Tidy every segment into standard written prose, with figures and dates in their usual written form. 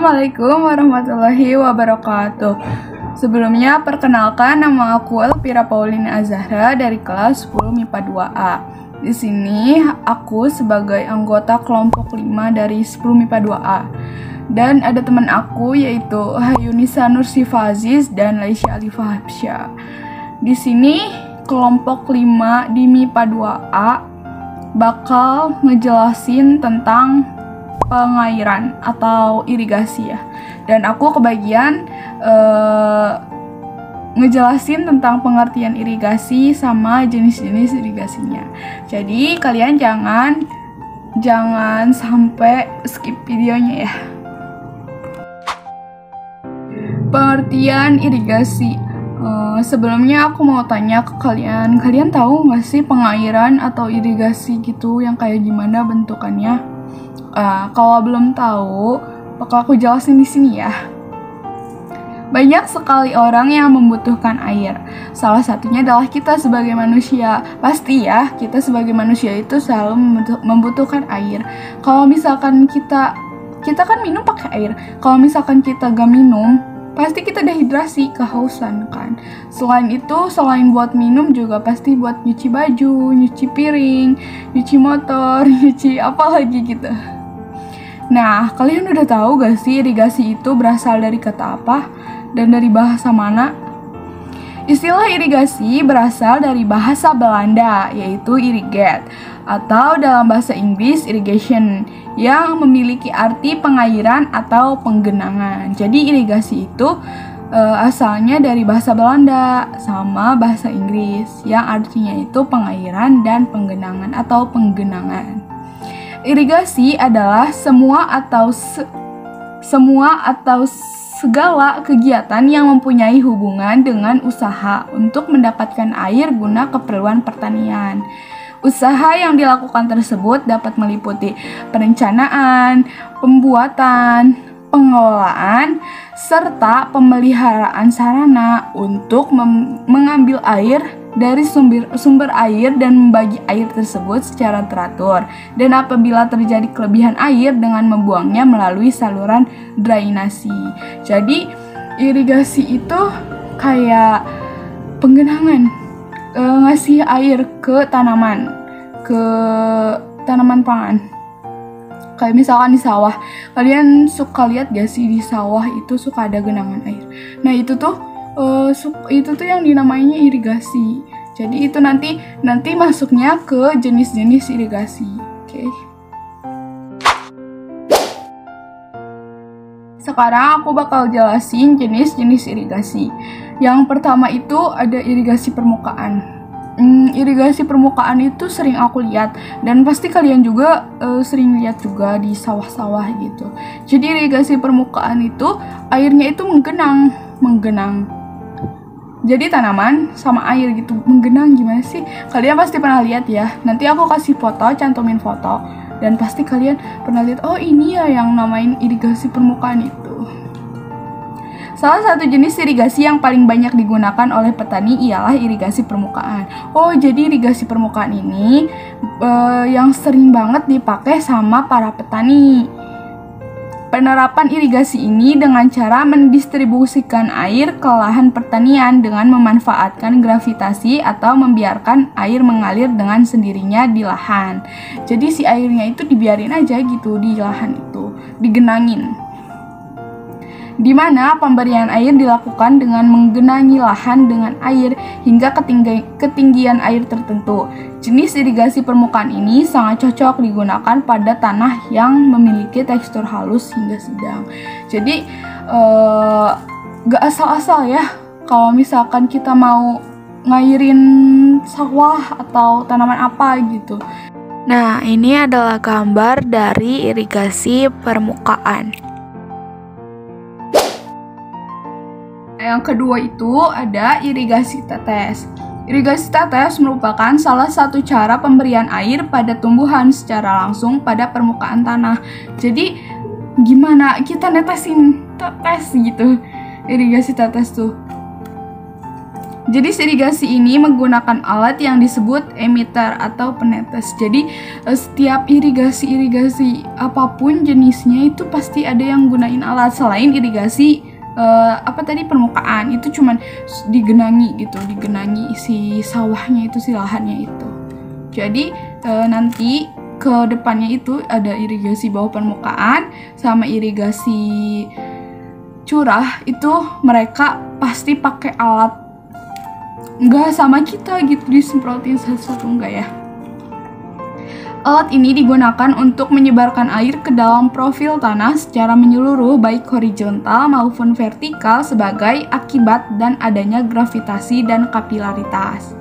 Assalamualaikum warahmatullahi wabarakatuh. Sebelumnya perkenalkan, nama aku Elvira Paulina Azahra dari kelas 10 MIPA 2A. Di sini aku sebagai anggota kelompok 5 dari 10 MIPA 2A. Dan ada teman aku yaitu Hayunisa Nursifa Aziz dan Laisya Alifah Habsyah. Di sini kelompok 5 di MIPA 2A bakal ngejelasin tentang pengairan atau irigasi ya. Dan aku kebagian ngejelasin tentang pengertian irigasi sama jenis-jenis irigasinya. Jadi kalian jangan sampai skip videonya ya. Pengertian irigasi. Sebelumnya aku mau tanya ke kalian tahu nggak sih pengairan atau irigasi gitu yang kayak gimana bentukannya? Kalau belum tahu, bakal aku jelasin di sini ya. Banyak sekali orang yang membutuhkan air. Salah satunya adalah kita sebagai manusia. Pasti ya, kita sebagai manusia itu selalu membutuhkan air. Kalau misalkan kita kan minum pakai air. Kalau misalkan kita gak minum, pasti kita dehidrasi, kehausan kan. Selain itu, selain buat minum juga pasti buat nyuci baju, nyuci piring, nyuci motor, nyuci apa lagi gitu. Nah, kalian udah tahu gak sih irigasi itu berasal dari kata apa dan dari bahasa mana? Istilah irigasi berasal dari bahasa Belanda, yaitu irrigate, atau dalam bahasa Inggris irrigation, yang memiliki arti pengairan atau penggenangan. Jadi irigasi itu asalnya dari bahasa Belanda sama bahasa Inggris, yang artinya itu pengairan dan penggenangan atau penggenangan. Irigasi adalah semua atau segala kegiatan yang mempunyai hubungan dengan usaha untuk mendapatkan air guna keperluan pertanian. Usaha yang dilakukan tersebut dapat meliputi perencanaan, pembuatan, pengelolaan, serta pemeliharaan sarana untuk mengambil air dari sumber air dan membagi air tersebut secara teratur. Dan apabila terjadi kelebihan air dengan membuangnya melalui saluran drainasi. Jadi irigasi itu kayak penggenangan, ngasih air ke tanaman pangan. Kayak misalkan di sawah, kalian suka lihat gak sih di sawah itu suka ada genangan air. Nah itu tuh yang dinamainya irigasi. Jadi itu nanti masuknya ke jenis-jenis irigasi. Oke. Sekarang aku bakal jelasin jenis-jenis irigasi. Yang pertama itu ada irigasi permukaan. Irigasi permukaan itu sering aku lihat dan pasti kalian juga sering lihat juga di sawah-sawah gitu. Jadi irigasi permukaan itu airnya itu menggenang. Jadi tanaman sama air gitu menggenang, gimana sih? Kalian pasti pernah lihat ya. Nanti aku kasih foto, cantumin foto, dan pasti kalian pernah lihat. Oh ini ya yang namain irigasi permukaan itu. Salah satu jenis irigasi yang paling banyak digunakan oleh petani ialah irigasi permukaan. Oh, jadi irigasi permukaan ini yang sering banget dipakai sama para petani. Penerapan irigasi ini dengan cara mendistribusikan air ke lahan pertanian dengan memanfaatkan gravitasi atau membiarkan air mengalir dengan sendirinya di lahan. Jadi si airnya itu dibiarin aja gitu di lahan itu, digenangin. Di mana pemberian air dilakukan dengan menggenangi lahan dengan air hingga ketinggian air tertentu. Jenis irigasi permukaan ini sangat cocok digunakan pada tanah yang memiliki tekstur halus hingga sedang. Jadi gak asal-asal ya kalau misalkan kita mau ngairin sawah atau tanaman apa gitu. Nah, ini adalah gambar dari irigasi permukaan. Yang kedua itu ada irigasi tetes. Irigasi tetes merupakan salah satu cara pemberian air pada tumbuhan secara langsung pada permukaan tanah. Jadi gimana kita netesin tetes gitu. Irigasi tetes tuh. Jenis irigasi ini menggunakan alat yang disebut emitter atau penetes. Jadi setiap irigasi apapun jenisnya itu pasti ada yang gunain alat. Selain irigasi permukaan, itu cuman digenangi gitu, digenangi si sawahnya itu, si lahannya itu. Jadi nanti ke depannya itu ada irigasi bawah permukaan sama irigasi curah, itu mereka pasti pakai alat. Nggak sama kita gitu disemprotin satu-satu, enggak ya. Alat ini digunakan untuk menyebarkan air ke dalam profil tanah secara menyeluruh baik horizontal maupun vertikal sebagai akibat dan adanya gravitasi dan kapilaritas.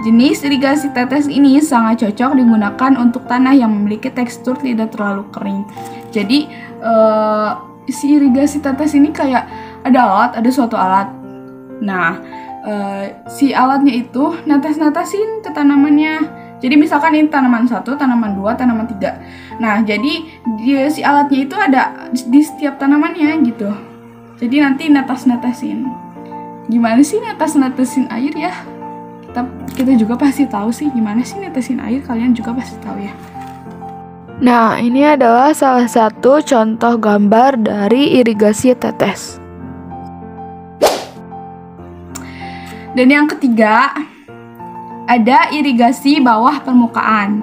Jenis irigasi tetes ini sangat cocok digunakan untuk tanah yang memiliki tekstur tidak terlalu kering. Jadi si irigasi tetes ini kayak ada suatu alat. Nah, si alatnya itu netes-netesin ke tanamannya. Jadi misalkan ini tanaman 1, tanaman 2, tanaman 3. Nah, jadi si alatnya itu ada di setiap tanamannya gitu. Jadi nanti netes-netesin. Gimana sih netes-netesin air ya? Kita juga pasti tahu sih gimana sih netesin air, kalian juga pasti tahu ya. Nah, ini adalah salah satu contoh gambar dari irigasi tetes. Dan yang ketiga, ada irigasi bawah permukaan.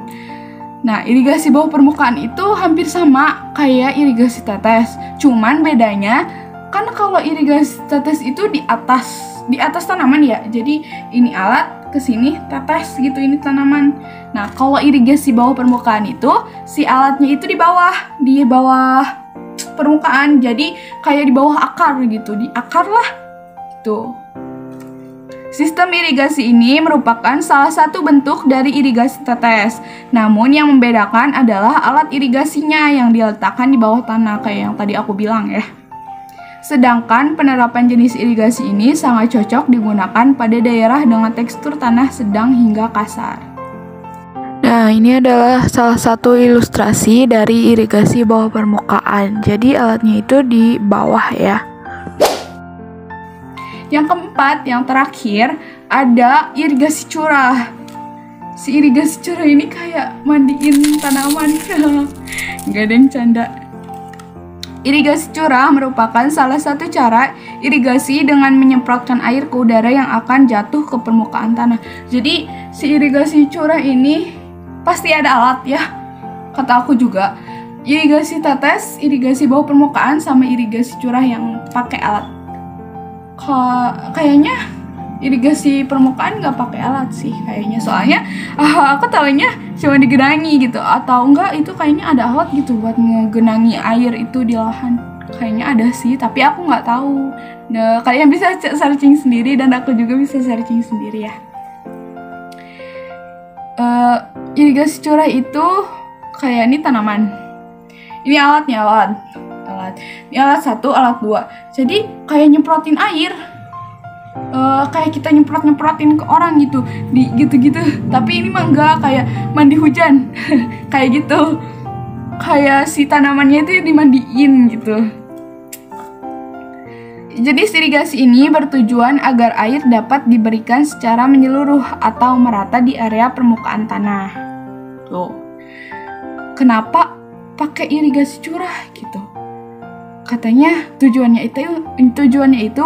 Nah, irigasi bawah permukaan itu hampir sama kayak irigasi tetes. Cuman bedanya, kan kalau irigasi tetes itu di atas tanaman ya. Jadi ini alat, ke sini tetes gitu, ini tanaman. Nah, kalau irigasi bawah permukaan itu, si alatnya itu di bawah permukaan. Jadi kayak di bawah akar gitu, di akar lah. Gitu. Sistem irigasi ini merupakan salah satu bentuk dari irigasi tetes. Namun yang membedakan adalah alat irigasinya yang diletakkan di bawah tanah kayak yang tadi aku bilang ya. Sedangkan penerapan jenis irigasi ini sangat cocok digunakan pada daerah dengan tekstur tanah sedang hingga kasar. Nah, ini adalah salah satu ilustrasi dari irigasi bawah permukaan. Jadi alatnya itu di bawah ya. Yang keempat, yang terakhir, ada irigasi curah. Si irigasi curah ini kayak mandiin tanaman. Nggak ada yang canda. Irigasi curah merupakan salah satu cara irigasi dengan menyemprotkan air ke udara yang akan jatuh ke permukaan tanah. Jadi si irigasi curah ini pasti ada alat ya. Kata aku juga, irigasi tetes, irigasi bawah permukaan, sama irigasi curah yang pakai alat. Kayaknya irigasi permukaan nggak pakai alat sih kayaknya, soalnya aku tahunya cuma digenangi gitu, atau enggak itu kayaknya ada alat gitu buat ngegenangi air itu di lahan. Kayaknya ada sih, tapi aku nggak tahu. Nah, kalian bisa searching sendiri dan aku juga bisa searching sendiri ya. Irigasi curah itu kayak ini tanaman, ini alatnya, alat. Ini alat 1, alat 2. Jadi kayak nyemprotin air, kayak kita nyemprotin ke orang gitu, gitu. Tapi ini mah enggak, kayak mandi hujan. Kayak gitu, kayak si tanamannya itu dimandiin gitu. Jadi irigasi ini bertujuan agar air dapat diberikan secara menyeluruh atau merata di area permukaan tanah. Tuh, kenapa pakai irigasi curah gitu? Katanya tujuannya itu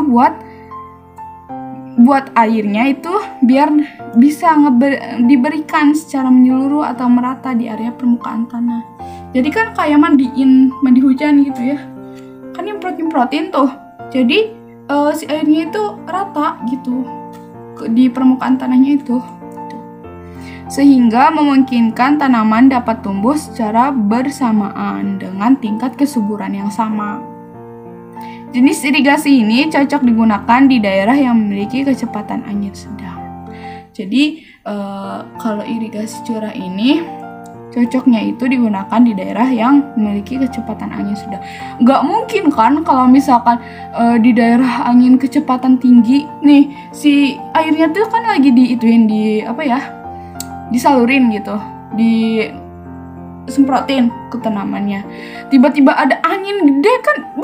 buat airnya itu biar bisa diberikan secara menyeluruh atau merata di area permukaan tanah. Jadi kan kayak mandi hujan gitu ya. Kan nyemprotin tuh. Jadi si airnya itu rata gitu di permukaan tanahnya itu. Sehingga memungkinkan tanaman dapat tumbuh secara bersamaan dengan tingkat kesuburan yang sama. Jenis irigasi ini cocok digunakan di daerah yang memiliki kecepatan angin sedang. Jadi kalau irigasi curah ini cocoknya itu digunakan di daerah yang memiliki kecepatan angin sedang. Nggak mungkin kan kalau misalkan di daerah angin kecepatan tinggi, nih si airnya tuh kan lagi disalurin gitu, disemprotin ke tanamannya. Tiba-tiba ada angin gede kan,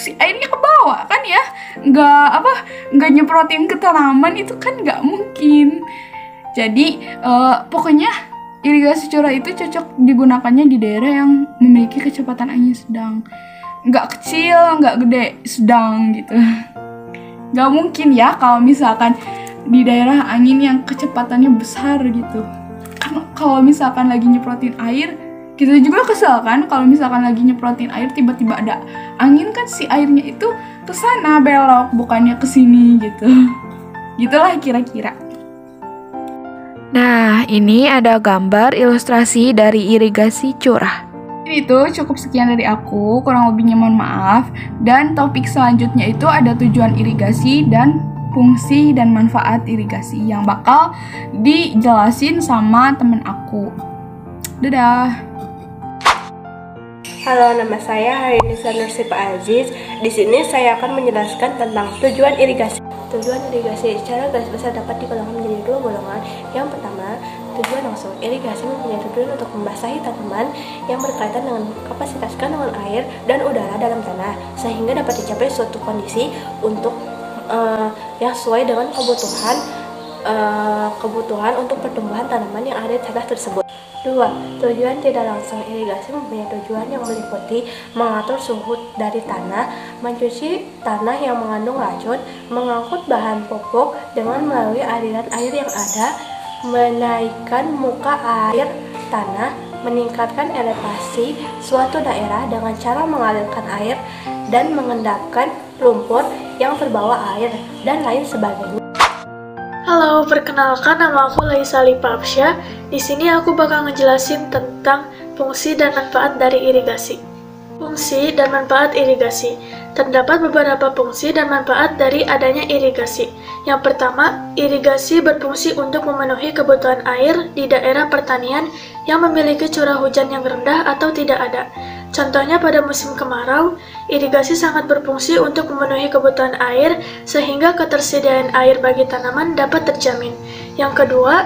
si airnya ke bawah kan ya, nggak nyemprotin ke tanaman, itu kan nggak mungkin. Jadi pokoknya irigasi curah itu cocok digunakannya di daerah yang memiliki kecepatan angin sedang, nggak kecil, nggak gede, sedang gitu. Nggak mungkin ya kalau misalkan di daerah angin yang kecepatannya besar gitu. Kan kalau misalkan lagi nyemprotin air, kita juga kesel kan kalau misalkan lagi nyemprotin air tiba-tiba ada angin, kan si airnya itu ke sana belok bukannya ke sini gitu. Gitulah kira-kira. Nah, ini ada gambar ilustrasi dari irigasi curah. Ini tuh cukup sekian dari aku, kurang lebihnya mohon maaf. Dan topik selanjutnya itu ada tujuan irigasi dan fungsi dan manfaat irigasi yang bakal dijelasin sama temen aku. Dadah. Halo, nama saya Harinisa Nursipa Aziz. Di sini saya akan menjelaskan tentang tujuan irigasi. Tujuan irigasi secara garis besar dapat digolongkan menjadi dua golongan. Yang pertama, tujuan langsung. Irigasi mempunyai tujuan untuk membasahi tanaman yang berkaitan dengan kapasitas kandungan air dan udara dalam tanah, sehingga dapat dicapai suatu kondisi untuk yang sesuai dengan kebutuhan untuk pertumbuhan tanaman yang ada di tanah tersebut. 2. Tujuan tidak langsung. Irigasi mempunyai tujuan yang meliputi mengatur suhu dari tanah, mencuci tanah yang mengandung racun, mengangkut bahan pupuk dengan melalui aliran air yang ada, menaikkan muka air tanah, meningkatkan elevasi suatu daerah dengan cara mengalirkan air dan mengendapkan lumpur yang terbawa air, dan lain sebagainya. Halo, perkenalkan nama aku Laisa Lipa Absyah. Di sini aku bakal ngejelasin tentang fungsi dan manfaat dari irigasi. Fungsi dan manfaat irigasi. Terdapat beberapa fungsi dan manfaat dari adanya irigasi. Yang pertama, irigasi berfungsi untuk memenuhi kebutuhan air di daerah pertanian yang memiliki curah hujan yang rendah atau tidak ada. Contohnya pada musim kemarau, irigasi sangat berfungsi untuk memenuhi kebutuhan air sehingga ketersediaan air bagi tanaman dapat terjamin. Yang kedua,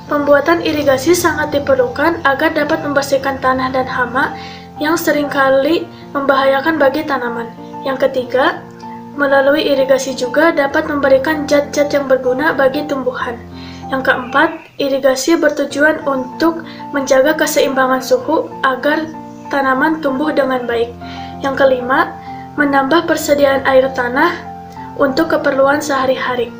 pembuatan irigasi sangat diperlukan agar dapat membersihkan tanah dan hama yang seringkali membahayakan bagi tanaman. Yang ketiga, melalui irigasi juga dapat memberikan zat-zat yang berguna bagi tumbuhan. Yang keempat, irigasi bertujuan untuk menjaga keseimbangan suhu agar tanaman tumbuh dengan baik. Yang kelima, menambah persediaan air tanah untuk keperluan sehari-hari.